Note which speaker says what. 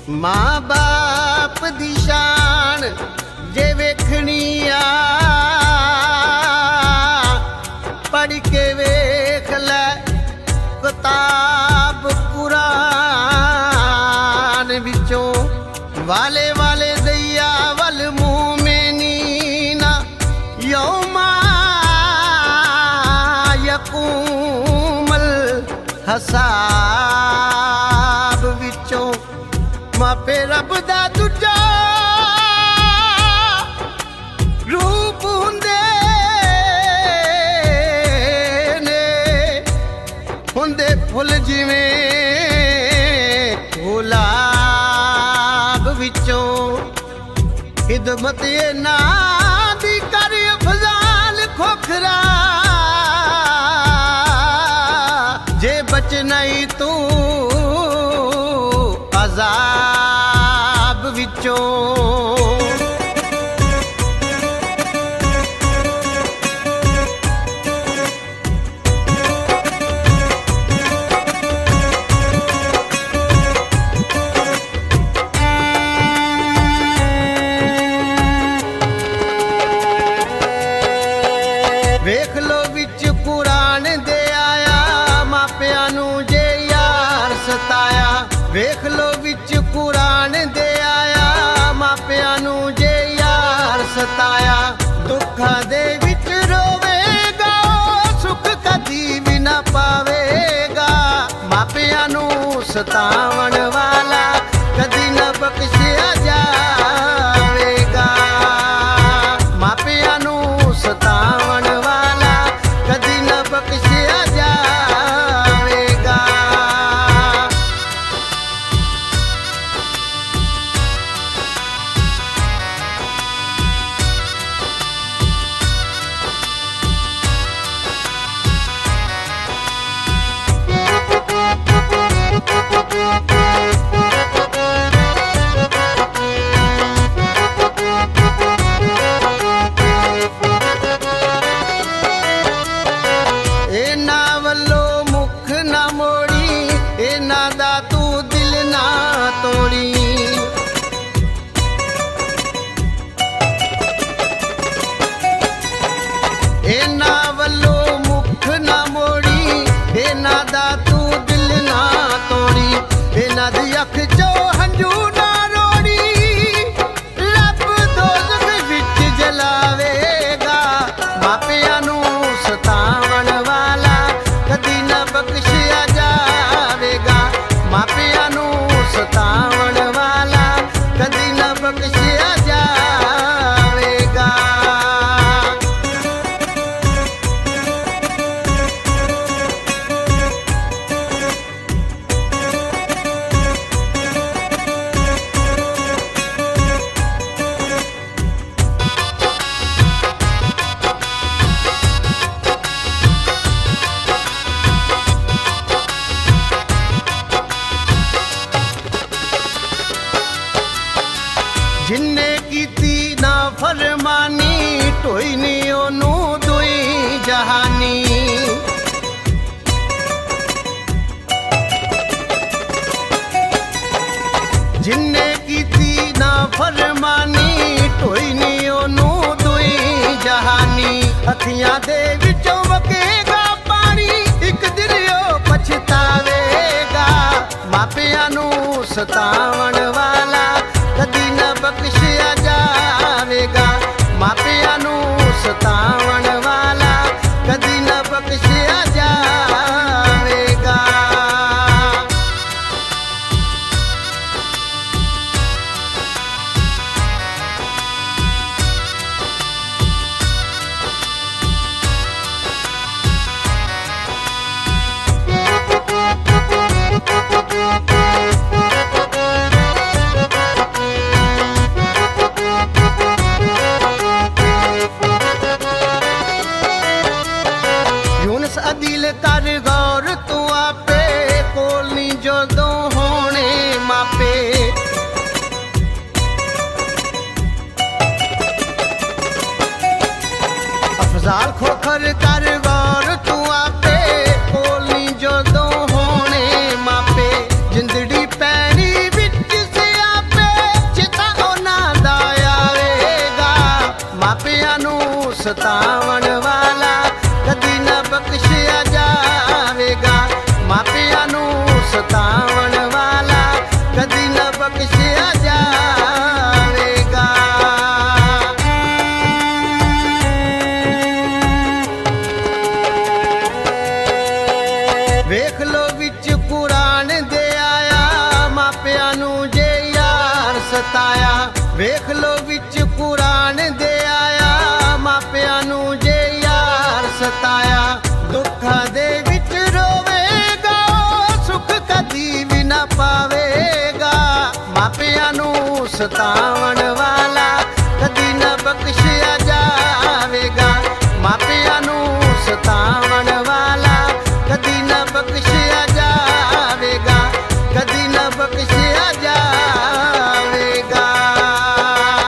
Speaker 1: माँ बाप दी शान जे वेखनी आ पढ़ के वेख लै किताब कुरान विचों वाले वाले दैया वल मोमिनीना यौमा यकूमल हसाब विचों मापे रब दा दूजा रूप हुंदे ने हुंदे फुल जिवें गुलाब विचों खिदमत ना दी कर अफजाल खोखरा जे बच नहीं तू अजाब विचों वेख लो विच कुरान दे आया मापियां नू जे यार सताया वेख लो विच कुरान दे आया मापियां नू जे यार सताया दुखां दे विच रोवेगा सुख कदी भी ना पावेगा मापियां नू सतावण वाला कदी ना बख्शिया जावेगा मापियां नू सतावण वाला कदी ना बख्शिया जावेगा इन्हां वल्लों मुख ना मोड़ी इन्हां दा तू दिल ना तोड़ी इन्हां वल्लों मुख ना मोड़ी इन्हां दा तू दिल ना तोड़ी इन्हां दी अख चो हंझू ना रोड़ी रब दोज़ख विच जलावेगा मापियां नू सतावण वाला कदी ना बख्शिया जावेगा मापियां नू सतावण वाला कदी ना बख्शिया जावेगा जिन्ने कीती ना फरमानी ढोई नी ओनू दुई जहानी जिन्ने कीती ना फरमानी ढोई नी ओनू दुई जहानी अखियां दे विचों वगेगा पानी एक दिन ओ पछतावेगा मापियां नू सतावण वाला कदी ना बख्शिया जावेगा मापियां नू सतावण वाला कदी ना बख्शिया जावेगा दिल कर गौर तू आपे कोल नी जदों होने मापे अफजाल खोखर कर गौर तू आपे कोल नी जदों होने मापे जिंदड़ी पैरी विच से ਸਤਾਇਆ। ਵੇਖ ਲੋ ਵਿੱਚ ਕੁਰਾਨ ਦੇ ਆਇਆ, ਮਾਪਿਆਂ ਨੂੰ ਜੇ ਯਾਰ ਸਤਾਇਆ। ਦੁੱਖਾਂ ਦੇ ਵਿੱਚ ਰੋਵੇਗਾ, ਸੁੱਖ ਕਦੀ ਵੀ ਨਾ ਪਾਵੇਗਾ। ਮਾਪਿਆਂ ਨੂੰ ਸਤਾਵਣ ਵਾਲਾ